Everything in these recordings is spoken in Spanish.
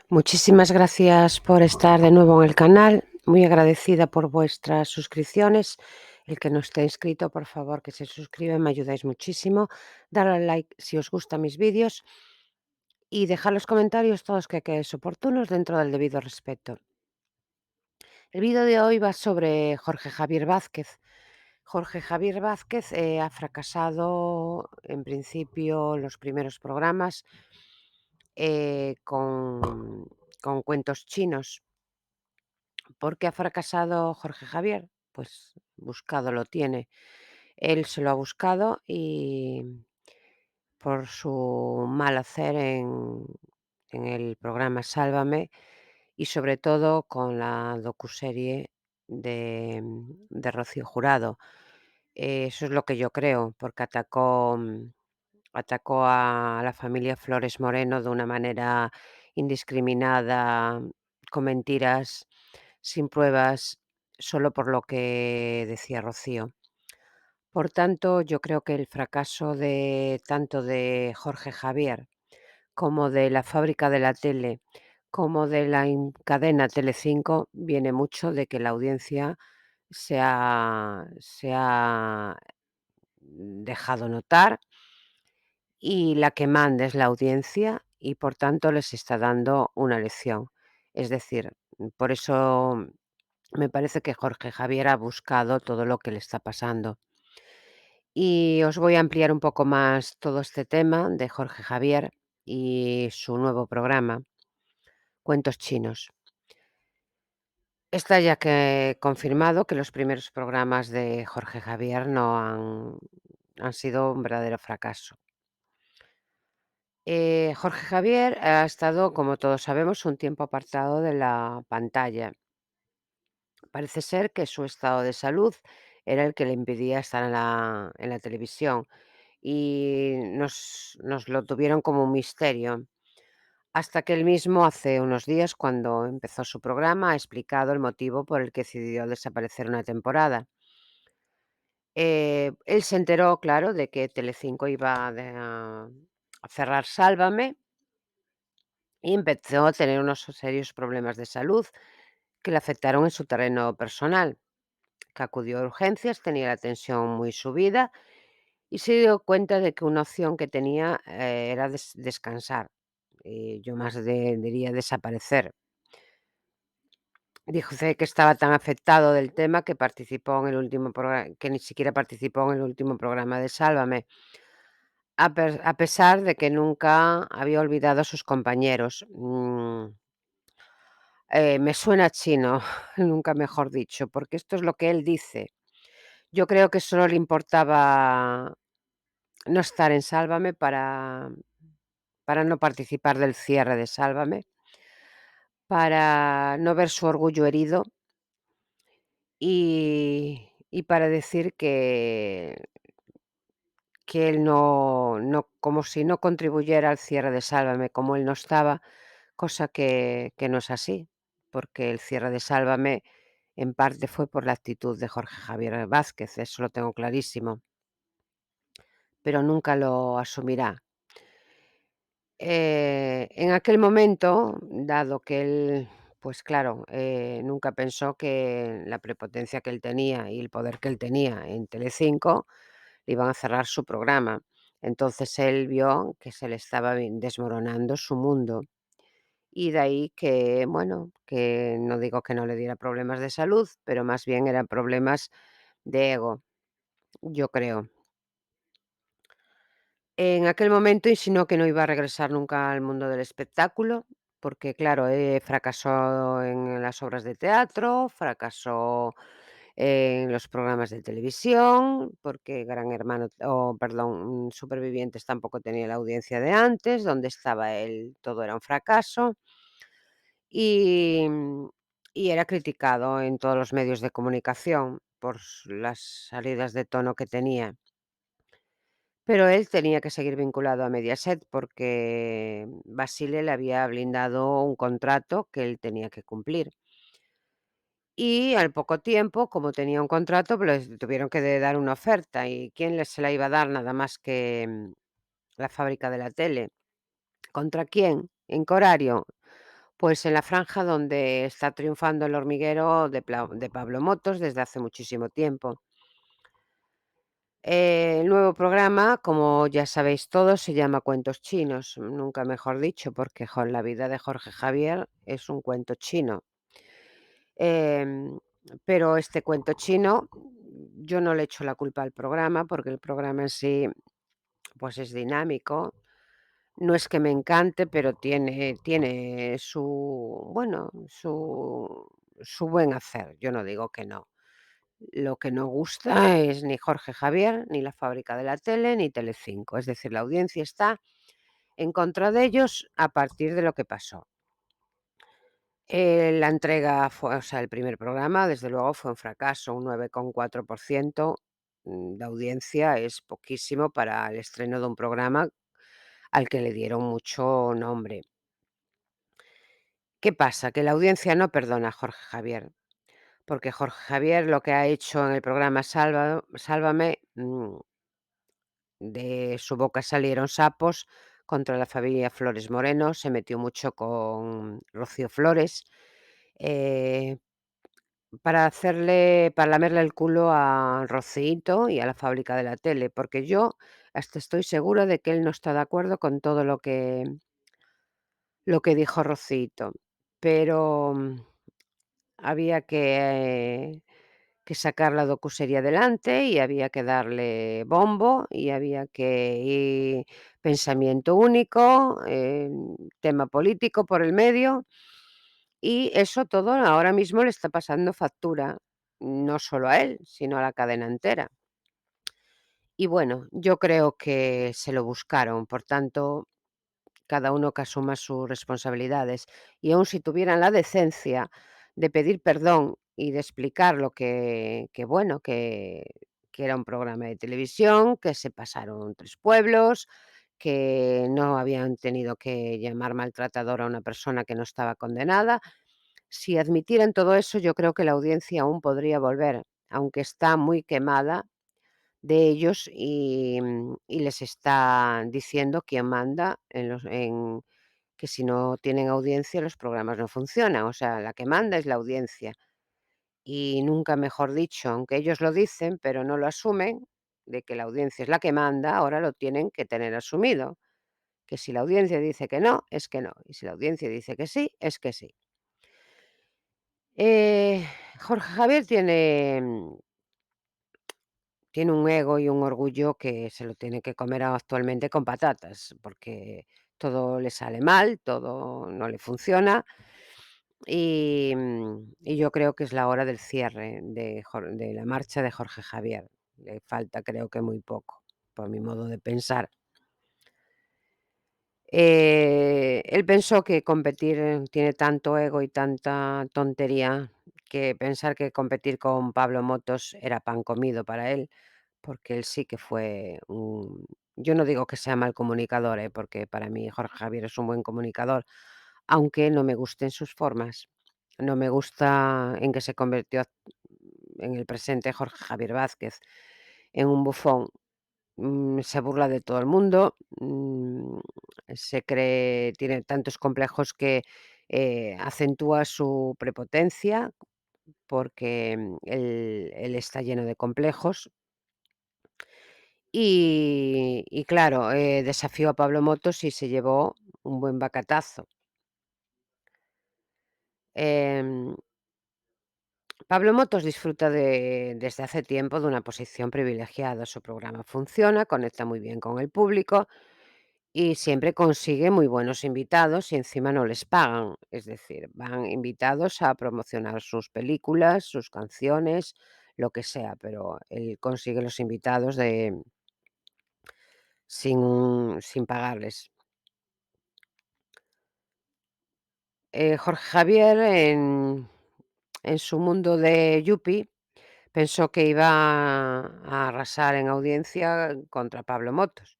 Muchísimas gracias por estar de nuevo en el canal. Muy agradecida por vuestras suscripciones. El que no esté inscrito, por favor, que se suscriba, me ayudáis muchísimo. Darle al like si os gustan mis vídeos y dejar los comentarios todos que creáis oportunos dentro del debido respeto. El vídeo de hoy va sobre Jorge Javier Vázquez. Jorge Javier Vázquez ha fracasado en principio los primeros programas con cuentos chinos. ¿Por qué ha fracasado Jorge Javier? Pues buscado lo tiene. Él se lo ha buscado y por su mal hacer en el programa Sálvame y sobre todo con la docuserie de Rocío Jurado. Eso es lo que yo creo, porque atacó a la familia Flores Moreno de una manera indiscriminada, con mentiras, sin pruebas, solo por lo que decía Rocío. Por tanto, yo creo que el fracaso de tanto de Jorge Javier, como de la fábrica de la tele, como de la cadena Telecinco, viene mucho de que la audiencia se ha dejado notar y la que manda es la audiencia y por tanto les está dando una lección. Es decir, por eso me parece que Jorge Javier ha buscado todo lo que le está pasando. Y os voy a ampliar un poco más todo este tema de Jorge Javier y su nuevo programa, Cuentos Chinos. Está ya que confirmado que los primeros programas de Jorge Javier no han sido un verdadero fracaso. Jorge Javier ha estado, como todos sabemos, un tiempo apartado de la pantalla. Parece ser que su estado de salud era el que le impedía estar en la televisión y nos lo tuvieron como un misterio, hasta que él mismo hace unos días, cuando empezó su programa, ha explicado el motivo por el que decidió desaparecer una temporada. Él se enteró, claro, de que Telecinco iba a cerrar Sálvame y empezó a tener unos serios problemas de salud que le afectaron en su terreno personal, que acudió a urgencias, tenía la tensión muy subida y se dio cuenta de que una opción que tenía era descansar. Yo más diría desaparecer. Dice que estaba tan afectado del tema que participó en el último programa, que ni siquiera participó en el último programa de Sálvame, a pesar de que nunca había olvidado a sus compañeros. Me suena chino, nunca mejor dicho, porque esto es lo que él dice. Yo creo que solo le importaba no estar en Sálvame para no participar del cierre de Sálvame, para no ver su orgullo herido y para decir que él no como si no contribuyera al cierre de Sálvame, como él no estaba, cosa que no es así, porque el cierre de Sálvame en parte fue por la actitud de Jorge Javier Vázquez, eso lo tengo clarísimo, pero nunca lo asumirá. En aquel momento, dado que él, pues claro, nunca pensó que la prepotencia que él tenía y el poder que él tenía en Telecinco le iban a cerrar su programa. Entonces él vio que se le estaba desmoronando su mundo. Y de ahí que, bueno, que no digo que no le diera problemas de salud, pero más bien eran problemas de ego, yo creo. En aquel momento insinuó que no iba a regresar nunca al mundo del espectáculo, porque claro, fracasó en las obras de teatro, fracasó en los programas de televisión, porque Gran Hermano, o perdón, Supervivientes tampoco tenía la audiencia de antes, donde estaba él todo era un fracaso. Y, y era criticado en todos los medios de comunicación por las salidas de tono que tenía. Pero él tenía que seguir vinculado a Mediaset porque Basile le había blindado un contrato que él tenía que cumplir. Y al poco tiempo, como tenía un contrato, pues le tuvieron que dar una oferta. ¿Y quién se la iba a dar nada más que la fábrica de la tele? ¿Contra quién? ¿En qué horario? Pues en la franja donde está triunfando El hormiguero de Pablo Motos desde hace muchísimo tiempo. El nuevo programa, como ya sabéis todos, se llama Cuentos chinos, nunca mejor dicho, porque la vida de Jorge Javier es un cuento chino. Em, pero este cuento chino, yo no le echo la culpa al programa, porque el programa en sí, pues es dinámico. No es que me encante, pero tiene su, bueno, su buen hacer. Yo no digo que no. Lo que no gusta es ni Jorge Javier, ni La Fábrica de la Tele, ni Telecinco. Es decir, la audiencia está en contra de ellos a partir de lo que pasó. La entrega fue, o sea, el primer programa, desde luego, fue un fracaso, un 9,4% de audiencia es poquísimo para el estreno de un programa al que le dieron mucho nombre. ¿Qué pasa? Que la audiencia no perdona a Jorge Javier, porque Jorge Javier lo que ha hecho en el programa Sálvame, de su boca salieron sapos contra la familia Flores Moreno, se metió mucho con Rocío Flores, eh, para lamerle el culo a Rociito y a La Fábrica de la Tele, porque yo hasta estoy segura de que él no está de acuerdo con todo lo que dijo Rociito, pero, había que sacar la docuserie adelante y había que darle bombo y había que ir pensamiento único, tema político por el medio, y eso todo ahora mismo le está pasando factura, no solo a él, sino a la cadena entera. Y bueno, yo creo que se lo buscaron, por tanto, cada uno que asuma sus responsabilidades. Y aun si tuvieran la decencia de pedir perdón y de explicar lo que bueno, que era un programa de televisión, que se pasaron 3 pueblos, que no habían tenido que llamar maltratador a una persona que no estaba condenada. Si admitieran todo eso, yo creo que la audiencia aún podría volver, aunque está muy quemada de ellos y les está diciendo quién manda en que si no tienen audiencia los programas no funcionan, o sea, la que manda es la audiencia. Y nunca mejor dicho, aunque ellos lo dicen, pero no lo asumen, de que la audiencia es la que manda, ahora lo tienen que tener asumido, que si la audiencia dice que no, es que no, y si la audiencia dice que sí, es que sí. Eh, Jorge Javier tiene un ego y un orgullo que se lo tiene que comer actualmente con patatas, porque todo le sale mal, todo no le funciona. Y yo creo que es la hora del cierre de la marcha de Jorge Javier. Le falta, creo que muy poco, por mi modo de pensar. Él pensó que competir tiene tanto ego y tanta tontería, que pensar que competir con Pablo Motos era pan comido para él, porque él sí que fue un, yo no digo que sea mal comunicador, porque para mí Jorge Javier es un buen comunicador, aunque no me gusten sus formas. No me gusta en que se convirtió en el presente Jorge Javier Vázquez en un bufón. Se burla de todo el mundo, se cree, tiene tantos complejos que acentúa su prepotencia porque él está lleno de complejos. Y claro, desafió a Pablo Motos y se llevó un buen bacatazo. Em, Pablo Motos disfruta desde hace tiempo de una posición privilegiada. Su programa funciona, conecta muy bien con el público y siempre consigue muy buenos invitados y encima no les pagan. Es decir, van invitados a promocionar sus películas, sus canciones, lo que sea, pero él consigue los invitados sin pagarles. Jorge Javier en su mundo de Yuppie pensó que iba a arrasar en audiencia contra Pablo Motos,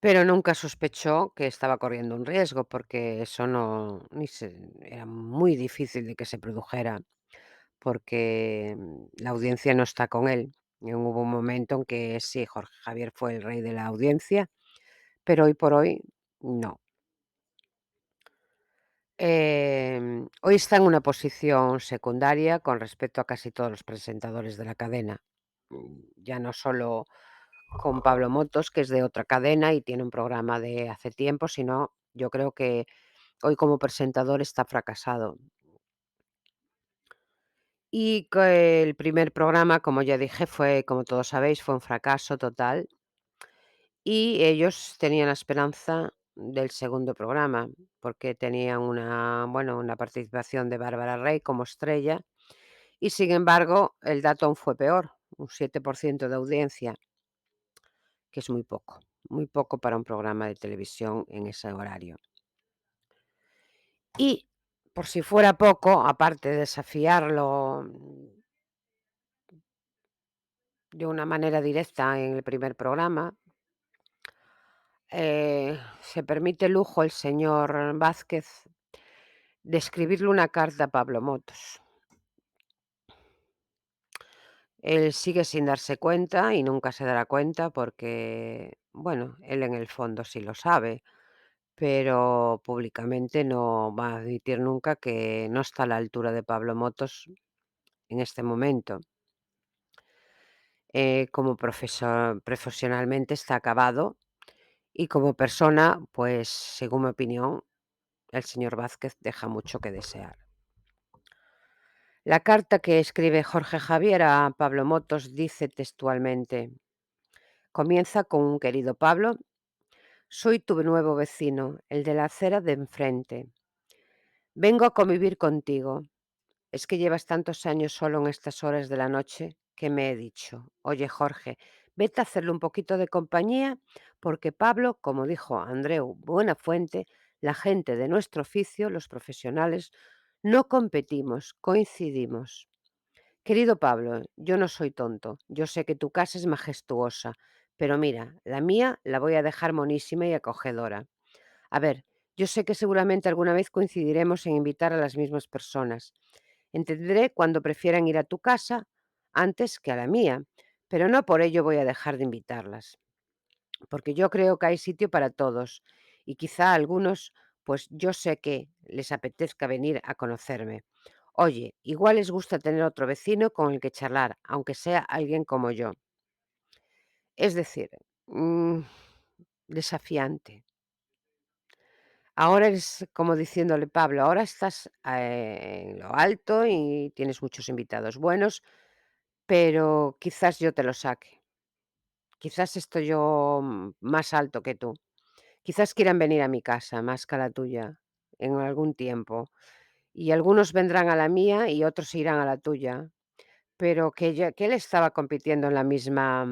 pero nunca sospechó que estaba corriendo un riesgo, porque eso no ni se era muy difícil de que se produjera, porque, la audiencia no está con él. Hubo un momento en que sí, Jorge Javier fue el rey de la audiencia, pero hoy por hoy no. Hoy está en una posición secundaria con respecto a casi todos los presentadores de la cadena. Ya no solo con Pablo Motos, que es de otra cadena y tiene un programa de hace tiempo, sino yo creo que hoy como presentador está fracasado. Y que el primer programa, como ya dije, fue, como todos sabéis, fue un fracaso total. Y ellos tenían la esperanza del segundo programa, porque tenían una participación de Bárbara Rey como estrella, y sin embargo, el dato aún fue peor, un 7% de audiencia, que es muy poco para un programa de televisión en ese horario. Y por si fuera poco, aparte de desafiarlo de una manera directa en el primer programa, se permite el lujo el señor Vázquez de escribirle una carta a Pablo Motos. Él sigue sin darse cuenta y nunca se dará cuenta porque, bueno, él en el fondo sí lo sabe, pero públicamente no va a admitir nunca que no está a la altura de Pablo Motos en este momento. Como profesionalmente está acabado y como persona, pues según mi opinión, el señor Vázquez deja mucho que desear. La carta que escribe Jorge Javier a Pablo Motos dice textualmente: comienza con un querido Pablo, soy tu nuevo vecino, el de la acera de enfrente. Vengo a convivir contigo. Es que llevas tantos años solo en estas horas de la noche que me he dicho, oye Jorge, vete a hacerle un poquito de compañía porque Pablo, como dijo Andreu Buenafuente, la gente de nuestro oficio, los profesionales, no competimos, coincidimos. Querido Pablo, yo no soy tonto, yo sé que tu casa es majestuosa, pero mira, la mía la voy a dejar monísima y acogedora. A ver, yo sé que seguramente alguna vez coincidiremos en invitar a las mismas personas. Entenderé cuando prefieran ir a tu casa antes que a la mía, pero no por ello voy a dejar de invitarlas, porque yo creo que hay sitio para todos y quizá a algunos, pues yo sé que les apetezca venir a conocerme. Oye, igual les gusta tener otro vecino con el que charlar, aunque sea alguien como yo. Es decir, mm, desafiante. Ahora eres como diciéndole, Pablo, ahora estás en lo alto y tienes muchos invitados buenos, pero quizás yo te lo saque. Quizás estoy yo más alto que tú. Quizás quieran venir a mi casa más que a la tuya en algún tiempo. Y algunos vendrán a la mía y otros irán a la tuya. Pero que él estaba compitiendo en la misma,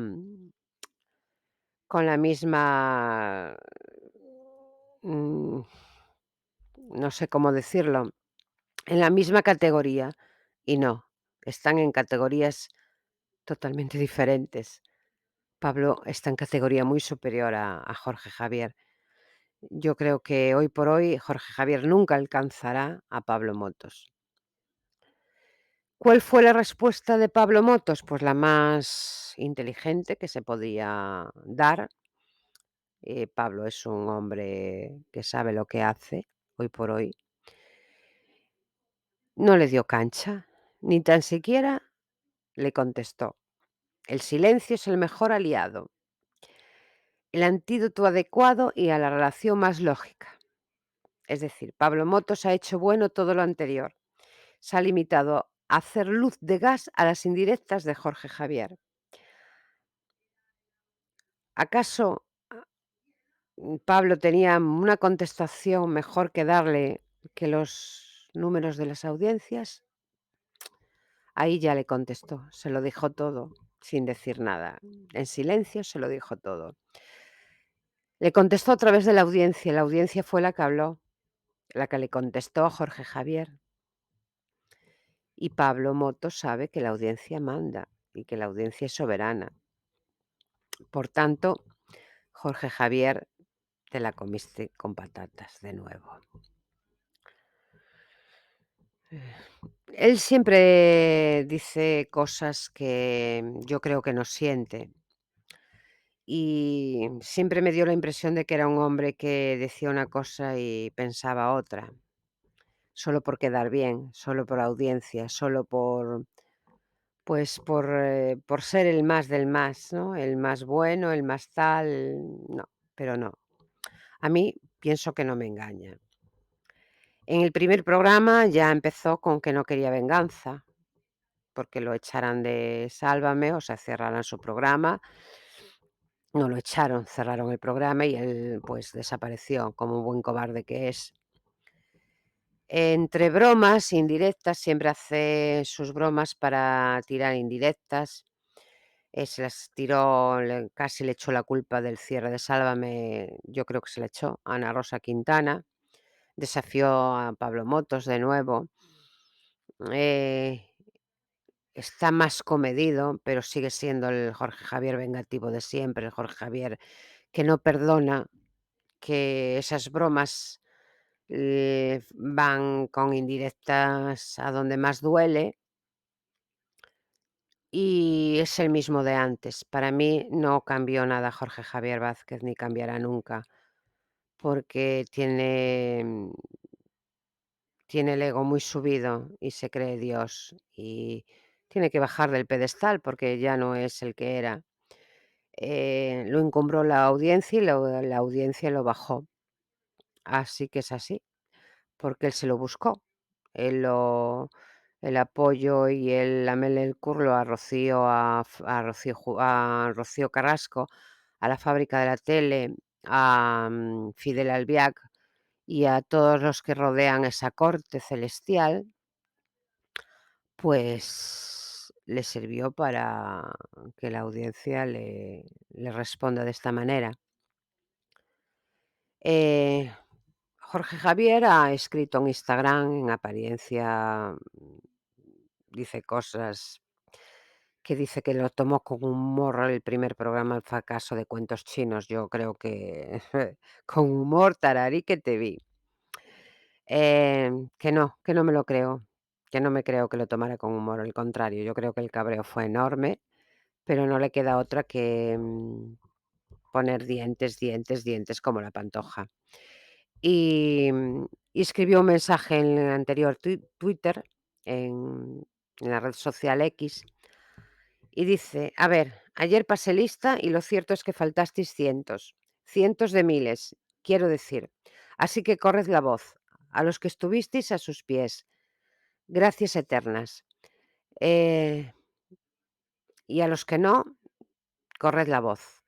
con la misma, mm, no sé cómo decirlo, en la misma categoría. Y no, están en categorías totalmente diferentes. Pablo está en categoría muy superior a Jorge Javier. Yo creo que hoy por hoy Jorge Javier nunca alcanzará a Pablo Motos. ¿Cuál fue la respuesta de Pablo Motos? Pues la más inteligente que se podía dar. Pablo es un hombre que sabe lo que hace hoy por hoy. No le dio cancha, ni tan siquiera le contestó. El silencio es el mejor aliado, el antídoto adecuado y a la relación más lógica. Es decir, Pablo Motos ha hecho bueno todo lo anterior. Se ha limitado a hacer luz de gas a las indirectas de Jorge Javier. ¿Acaso Pablo tenía una contestación mejor que darle que los números de las audiencias? Ahí ya le contestó, se lo dijo todo, sin decir nada. En silencio se lo dijo todo. Le contestó a través de la audiencia fue la que habló, la que le contestó a Jorge Javier. Y Pablo Motos sabe que la audiencia manda y que la audiencia es soberana. Por tanto, Jorge Javier, te la comiste con patatas de nuevo. Él siempre dice cosas que yo creo que no siente. Y siempre me dio la impresión de que era un hombre que decía una cosa y pensaba otra. solo por quedar bien, solo por audiencia, solo por, pues, por ser el más del más, ¿no? El más bueno, el más tal, no, pero no. A mí pienso que no me engaña. En el primer programa ya empezó con que no quería venganza, porque lo echaran de Sálvame, o sea, cerraran su programa. No lo echaron, cerraron el programa y él, pues, desapareció, como buen cobarde que es. Entre bromas, indirectas, siempre hace sus bromas para tirar indirectas. Se las tiró, casi le echó la culpa del cierre de Sálvame, yo creo que se la echó a Ana Rosa Quintana. Desafió a Pablo Motos de nuevo. Eh, Está más comedido, pero sigue siendo el Jorge Javier vengativo de siempre, el Jorge Javier que no perdona, que esas bromas van con indirectas a donde más duele, y es el mismo de antes. Para mí no cambió nada Jorge Javier Vázquez, ni cambiará nunca, porque tiene el ego muy subido y se cree Dios, y tiene que bajar del pedestal porque ya no es el que era. Lo encumbró la audiencia y la audiencia lo bajó. Así que es así, porque él se lo buscó. Él lo El apoyo y el lamerle el culo a Rocío, a Rocío Carrasco, a la Fábrica de la Tele, a, Fidel Albiac y a todos los que rodean esa corte celestial, pues le sirvió para que la audiencia le responda de esta manera. Eh, Jorge Javier ha escrito en Instagram, en apariencia, dice cosas que dice que lo tomó con humor el primer programa, El fracaso de cuentos chinos. Yo creo que con humor, tararí que te vi. Que no me lo creo, que no me creo que lo tomara con humor, al contrario, yo creo que el cabreo fue enorme, pero no le queda otra que, poner dientes, dientes, dientes como la Pantoja. Y escribió un mensaje en el anterior Twitter, en la red social X, y dice: "A ver, ayer pasé lista y lo cierto es que faltasteis cientos, cientos de miles, quiero decir. Así que corred la voz, a los que estuvisteis a sus pies, gracias eternas. Eh, y a los que no, corred la voz".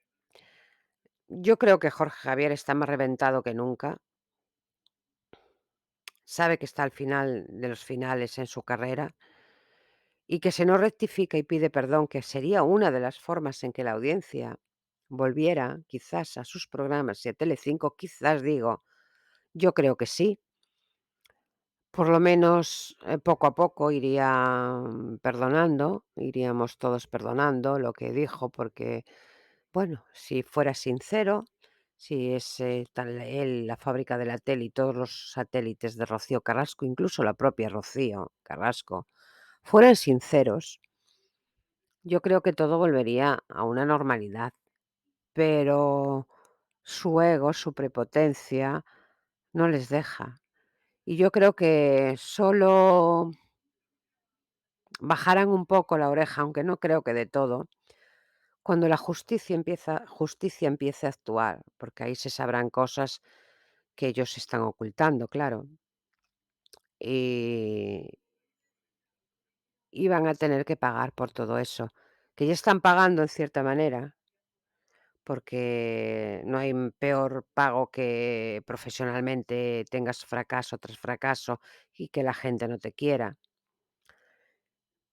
Yo creo que Jorge Javier está más reventado que nunca, sabe que está al final de los finales en su carrera. Y que si no rectifica y pide perdón, que sería una de las formas en que la audiencia volviera quizás a sus programas y a Telecinco, quizás digo, yo creo que sí, por lo menos poco a poco iría perdonando, iríamos todos perdonando lo que dijo, porque, bueno, si fuera sincero, si es tal él, la Fábrica de la Tele y todos los satélites de Rocío Carrasco, incluso la propia Rocío Carrasco, fueran sinceros, yo creo que todo volvería a una normalidad, pero su ego, su prepotencia no les deja. Y yo creo que solo bajarán un poco la oreja, aunque no creo que de todo, cuando la justicia empiece a actuar, porque ahí se sabrán cosas que ellos están ocultando, claro. Y, y van a tener que pagar por todo eso, que ya están pagando en cierta manera, porque no hay peor pago que profesionalmente tengas fracaso tras fracaso y que la gente no te quiera.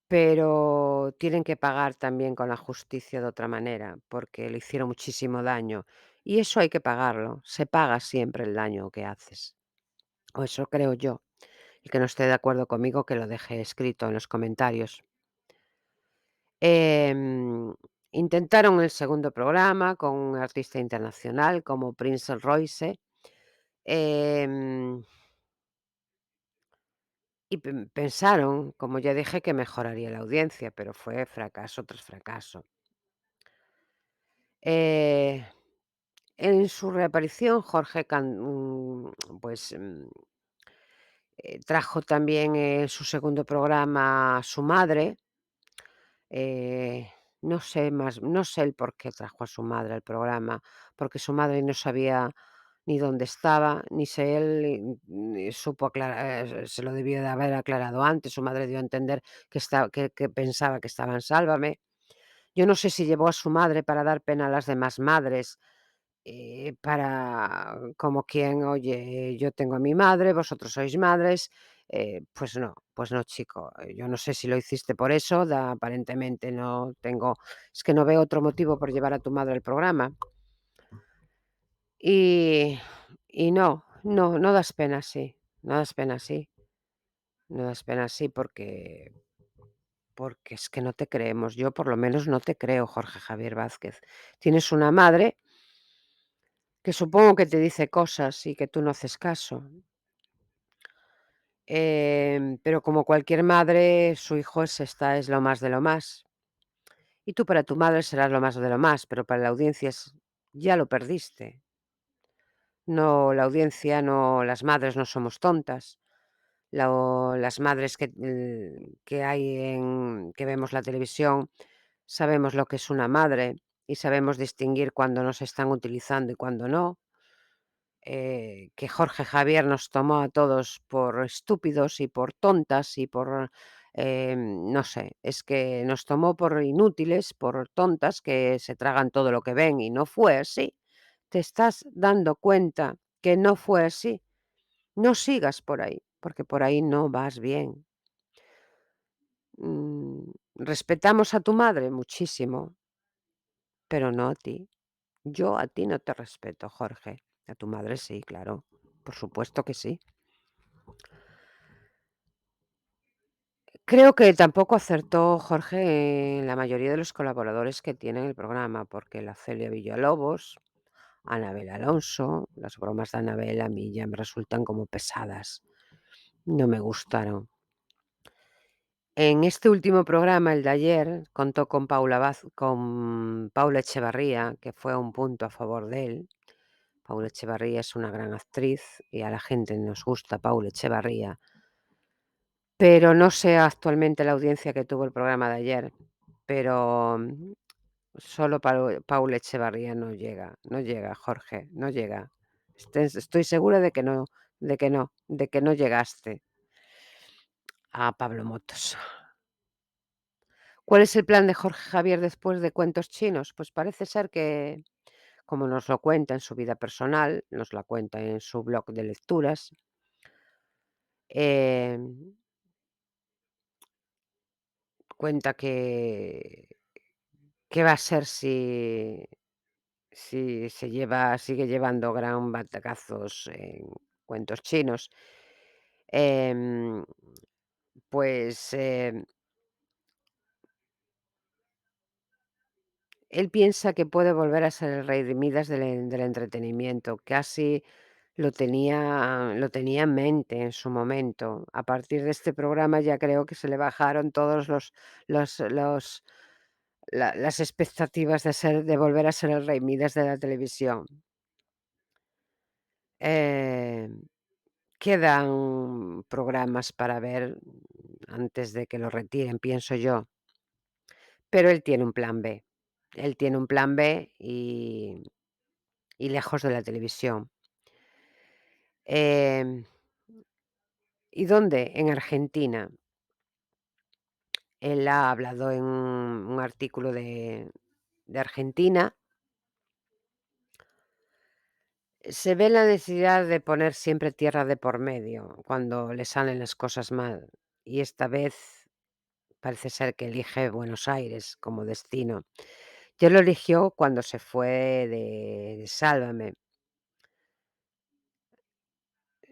Pero tienen que pagar también con la justicia de otra manera, porque le hicieron muchísimo daño. Y eso hay que pagarlo. Se paga siempre el daño que haces. O eso creo yo. El que no esté de acuerdo conmigo, que lo deje escrito en los comentarios. Em, Intentaron el segundo programa con un artista internacional como Prince Royce, em, y pensaron, como ya dije, que mejoraría la audiencia, pero fue fracaso tras fracaso. Eh, en su reaparición, Jorge pues, Trajo también en su segundo programa a su madre. No sé más, no sé el por qué trajo a su madre al programa, porque su madre no sabía ni dónde estaba, ni si él ni supo aclarar, se lo debió de haber aclarado antes. Su madre dio a entender que pensaba que estaba en Sálvame. Yo no sé si llevó a su madre para dar pena a las demás madres, para como quien: "Oye, yo tengo a mi madre, vosotros sois madres", pues no, chico, yo no sé si lo hiciste por eso, aparentemente no tengo, es que no veo otro motivo por llevar a tu madre al programa. Y no das pena así, no das pena así, no das pena así porque es que no te creemos. Yo, por lo menos, no te creo, Jorge Javier Vázquez. Tienes una madre que supongo que te dice cosas y que tú no haces caso. Pero como cualquier madre, su hijo es lo más de lo más. Y tú para tu madre serás lo más de lo más, pero para la audiencia ya lo perdiste. No, la audiencia no, las madres no somos tontas. Las madres que hay que vemos la televisión, sabemos lo que es una madre y sabemos distinguir cuando nos están utilizando y cuando no. Que Jorge Javier nos tomó a todos por estúpidos y por tontas y por, no sé, es que nos tomó por inútiles, por tontas que se tragan todo lo que ven y no fue así. Te estás dando cuenta que no fue así. No sigas por ahí, porque por ahí no vas bien. Respetamos a tu madre muchísimo, pero no a ti. Yo a ti no te respeto, Jorge. A tu madre sí, claro. Por supuesto que sí. Creo que tampoco acertó Jorge en la mayoría de los colaboradores que tiene en el programa, porque la Celia Villalobos, Anabel Alonso, las bromas de Anabel a mí ya me resultan como pesadas. No me gustaron. En este último programa, el de ayer, contó con Paula Echevarría, que fue un punto a favor de él. Paula Echevarría es una gran actriz y a la gente nos gusta Paula Echevarría. Pero no sé actualmente la audiencia que tuvo el programa de ayer, pero solo Paula Echevarría no llega, Jorge, no llega. Estoy segura de que no llegaste a Pablo Motos. ¿Cuál es el plan de Jorge Javier después de Cuentos Chinos? Pues parece ser que, como nos lo cuenta en su vida personal, nos la cuenta en su blog de lecturas, em, cuenta que va a ser si sigue llevando gran batacazos en Cuentos Chinos. Em, pues, él piensa que puede volver a ser el rey de Midas del entretenimiento. Casi lo tenía en mente en su momento. A partir de este programa ya creo que se le bajaron todos los las expectativas de volver a ser el rey Midas de la televisión. Em, Quedan programas para ver antes de que lo retiren, pienso yo, pero él tiene un plan B. Él tiene un plan B y lejos de la televisión. Em, ¿Y dónde? En Argentina. Él ha hablado en un artículo de Argentina. Se ve la necesidad de poner siempre tierra de por medio cuando le salen las cosas mal, y esta vez parece ser que elige Buenos Aires como destino. Ya lo eligió cuando se fue de Sálvame.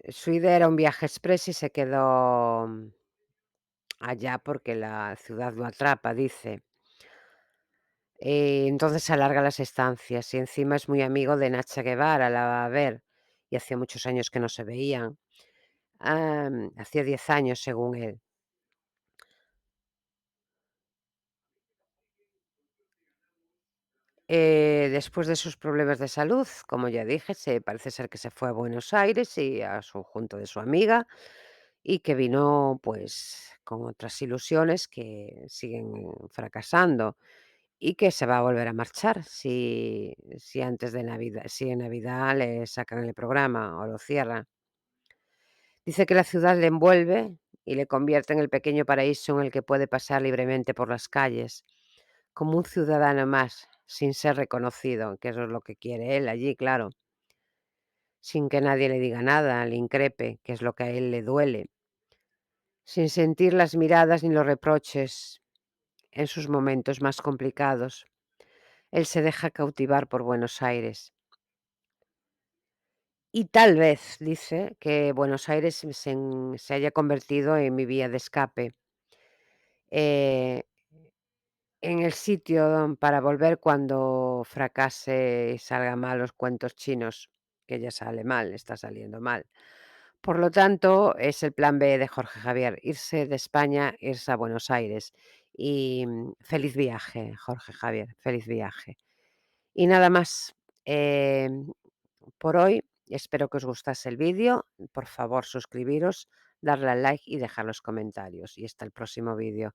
Su idea era un viaje express y se quedó allá porque la ciudad lo atrapa, dice. Entonces alarga las estancias y encima es muy amigo de Nacha Guevara, la va a ver, y hacía muchos años que no se veían. Hacía 10 años, según él. Después de sus problemas de salud, como ya dije, parece ser que se fue a Buenos Aires y a su junto de su amiga, y que vino, pues, con otras ilusiones que siguen fracasando y que se va a volver a marchar si antes de Navidad si en Navidad le sacan el programa o lo cierran. Dice que la ciudad le envuelve y le convierte en el pequeño paraíso en el que puede pasar libremente por las calles, como un ciudadano más, sin ser reconocido, que eso es lo que quiere él allí, claro, sin que nadie le diga nada, le increpe, que es lo que a él le duele, sin sentir las miradas ni los reproches en sus momentos más complicados. Él se deja cautivar por Buenos Aires. Y tal vez, dice, que Buenos Aires se haya convertido en mi vía de escape, eh, en el sitio para volver cuando fracase y salga mal los cuentos chinos, que ya sale mal, está saliendo mal. Por lo tanto, es el plan B de Jorge Javier, irse de España, irse a Buenos Aires. Y feliz viaje, Jorge Javier, feliz viaje. Y nada más, por hoy. Espero que os gustase el vídeo. Por favor, suscribiros, darle al like y dejar los comentarios. Y hasta el próximo vídeo.